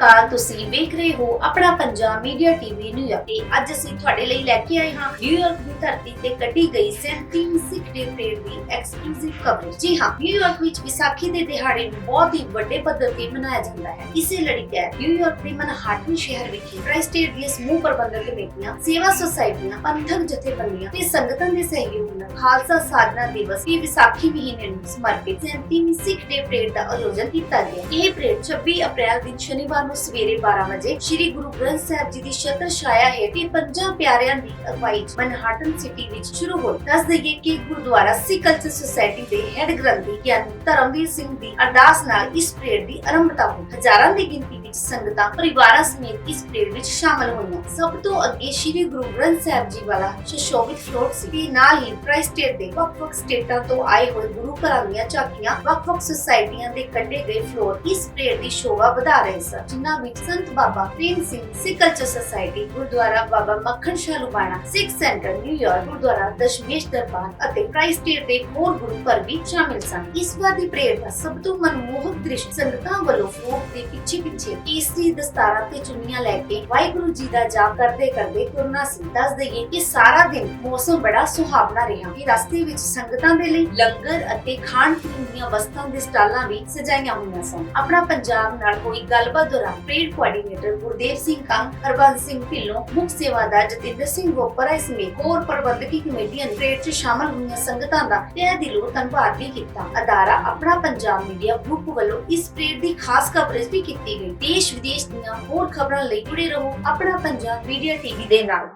ਅਕਾਲ, ਤੁਸੀਂ ਵੇਖ ਰਹੇ ਹੋ ਆਪਣਾ ਪੰਜਾਬ ਮੀਡੀਆ ਟੀਵੀ ਨਿਊਯਾਰਕ ਤੇ ਅੱਜ ਅਸੀਂ ਤੁਹਾਡੇ ਲਈ ਲੈ ਕੇ ਆਏ ਹਾਂ ਨਿਊਯਾਰਕ ਦੀ ਧਰਤੀ ਤੇ ਕੱਢੀ ਗਈ 37ਵੀਂ ਸਿੱਖ ਡੇ ਪਰੇਡ ਦੀ ਐਕਸਕਲੂਸਿਵ ਕਵਰੇਜ। ਜੀ ਹਾਂ, ਨਿਊਯਾਰਕ ਵਿੱਚ ਵਿਸਾਖੀ ਦੇ ਦਿਹਾੜੇ ਨੂੰ ਬਹੁਤ ਹੀ ਵੱਡੇ ਪੱਧਰ ਤੇ ਮਨਾਇਆ ਜਾਂਦਾ ਹੈ। ਇਸੇ ਲੜੀ ਤਹਿਤ ਨਿਊਯਾਰਕ ਦੇ ਮਨਹਾਟਨ ਸ਼ਹਿਰ ਵਿਖੇ ਟ੍ਰਾਈ ਸਟੇਟ ਦੀਆਂ ਸਮੂਹ ਪ੍ਰਬੰਧਕ ਕਮੇਟੀਆਂ, ਸੇਵਾ ਸੁਸਾਇਟੀਆਂ, ਪੰਥਕ ਜਥੇਬੰਦੀਆਂ ਤੇ ਸੰਗਤਾਂ ਦੇ ਸਹਿਯੋਗ ਨਾਲ ਖਾਲਸਾ ਸਾਧਨਾ ਦਿਵਸ ਦੀ ਵਿਸਾਖੀ ਮਹੀਨੇ ਨੂੰ ਸਮਰਪਿਤ 37ਵੀਂ ਸਿੱਖ ਡੇ ਪਰੇਡ ਦਾ ਆਯੋਜਨ ਕੀਤਾ ਗਿਆ। ਇਹ ਪਰੇਡ 26 ਅਪ੍ਰੈਲ ਦਿਨ ਸ਼ਨੀਵਾਰ ਨੂੰ ਸਵੇਰੇ 12 ਵਜੇ ਸ਼੍ਰੀ ਗੁਰੂ ਗ੍ਰੰਥ ਸਾਹਿਬ ਜੀ ਦੀ ਛਤਰ ਛਾਇਆ ਹੇਠ ਤੇ ਪੰਜਾਂ ਪਿਆਰਿਆਂ ਦੀ ਅਗਵਾਈ ਚ ਮਨਹਾਟਨ ਸਿਟੀ ਵਿੱਚ ਸ਼ੁਰੂ ਹੋਈ। ਦੱਸ ਦਈਏ ਕਿ ਗੁਰਦੁਆਰਾ ਸਿੱਖ ਕਲਚਰ ਸੁਸਾਇਟੀ ਦੇ ਹੈਡ ਗ੍ਰੰਥੀ ਗਿਆਨੀ ਧਰਮਵੀਰ ਸਿੰਘ ਦੀ ਅਰਦਾਸ ਨਾਲ ਇਸ ਪਰੇਡ ਦੀ ਆਰੰਭਤਾ ਹੋਈ। ਹਜ਼ਾਰਾਂ ਦੀ ਗਿਣਤੀ ਵਿੱਚ ਸੰਗਤਾਂ ਪਰਿਵਾਰਾਂ ਸਮੇਤ ਇਸ ਪਰੇਡ ਵਿੱਚ ਸ਼ਾਮਲ ਹੋਈਆਂ। ਸਭ ਤੋਂ ਅੱਗੇ ਸ਼੍ਰੀ ਗੁਰੂ ਗ੍ਰੰਥ ਸਾਹਿਬ ਜੀ ਵਾਲਾ ਸੁਸ਼ੋਭਿਤ ਫਲੋਟ ਸੀ ਤੇ ਨਾਲ ਹੀ ਟ੍ਰਾਈ ਸਟੇਟ ਦੇ ਵੱਖ-ਵੱਖ ਸਟੇਟਾਂ ਤੋਂ ਆਏ ਹੋਏ ਗੁਰੂ ਘਰਾਂ ਦੀਆਂ ਝਾਕੀਆਂ, ਵੱਖ-ਵੱਖ ਸੁਸਾਇਟੀਆਂ ਦੇ ਕੱਢੇ ਗਏ ਫਲੋਰ ਇਸ ਪਰੇਡ ਦੀ ਸ਼ੋਭਾ ਵਧਾ ਰਹੇ ਸਨ, ਜਿਨ੍ਹਾਂ ਵਿੱਚ ਸੰਤ ਬਾਬਾ ਪ੍ਰੇਮ ਸਿੰਘ ਸਿੱਖ ਕਲਚਰ ਸੁਸਾਇਟੀ, ਗੁਰਦੁਆਰਾ ਬਾਬਾ ਮੱਖਣ ਸ਼ਾਹ ਲੁਬਾਣਾ ਸਿੱਖ ਸੈਂਟਰ ਨਿਊਯਾਰਕ, ਗੁਰਦੁਆਰਾ ਦਸ਼ਮੇਸ਼ ਦਰਬਾਰ ਅਤੇ ਟ੍ਰਾਈ ਸਟੇਟ ਦੇ ਹੋਰ ਗੁਰੂ ਘਰ ਵੀ ਸ਼ਾਮਿਲ ਸਨ। ਇਸ ਵਾਰ ਦੀ ਪਰੇਡ ਦਾ ਸਭ ਤੋਂ ਮਨਮੋਹਕ ਦ੍ਰਿਸ਼ ਸੰਗਤਾਂ ਵੱਲੋਂ ਫਲੋਟ ਦੇ ਪਿੱਛੇ ਕੇਸਰੀ ਦਸਤਾਰਾਂ ਤੇ ਚੁੰਨੀਆਂ ਲੈ ਕੇ ਵਾਹਿਗੁਰੂ ਜੀ ਦਾ ਜਾਪ ਕਰਦੇ ਤੁਰਨਾ ਸੀ। ਦੱਸ ਦਈਏ ਕਿ ਸਾਰਾ ਦਿਨ ਮੌਸਮ ਬੜਾ ਸੁਹਾਵਣਾ ਰਿਹਾ ਕਿ ਰਸਤੇ ਵਿੱਚ ਸੰਗਤਾਂ ਦੇ ਲਈ ਲੰਗਰ ਅਤੇ ਖਾਣ ਪੀਣ ਦੀਆਂ ਵਸਤਾਂ ਦੇ ਸਟਾਲਾਂ ਵੀ ਸਜਾਈਆਂ ਹੋਈਆਂ ਸਨ। ਆਪਣਾ ਪੰਜਾਬ ਨਾਲ ਹੋਈ ਗੱਲਬਾਤ ਦੌਰਾਨ ਪਰੇਡ ਕੋਆਰਡੀਨੇਟਰ ਗੁਰਦੇਵ ਸਿੰਘ ਕੰਗ, ਹਰਬੰਸ ਸਿੰਘ ਢਿੱਲੋਂ, ਮੁੱਖ ਸੇਵਾਦਾਰ ਜਤਿੰਦਰ ਸਿੰਘ ਵੋਪਰਾ ਸਮੇਤ ਹੋਰ ਪ੍ਰਬੰਧਕੀ ਕਮੇਟੀਆਂ ਨੇ ਪਰੇਡ 'ਚ ਸ਼ਾਮਲ ਹੋਈਆਂ ਸੰਗਤਾਂ ਦਾ ਤਹਿ ਦਿਲੋਂ ਧੰਨਵਾਦ ਵੀ ਕੀਤਾ। ਅਦਾਰਾ ਆਪਣਾ ਪੰਜਾਬ ਮੀਡੀਆ ਗਰੁੱਪ ਵੱਲੋਂ ਇਸ ਪਰੇਡ ਦੀ ਖਾਸ ਕਵਰੇਜ ਵੀ ਕੀਤੀ ਗਈ। ਦੇਸ਼ ਵਿਦੇਸ਼ ਦੀਆਂ ਹੋਰ ਖਬਰਾਂ ਲਈ ਜੁੜੇ ਰਹੋ ਆਪਣਾ ਪੰਜਾਬ ਮੀਡੀਆ ਟੀਵੀ ਦੇ ਨਾਲ।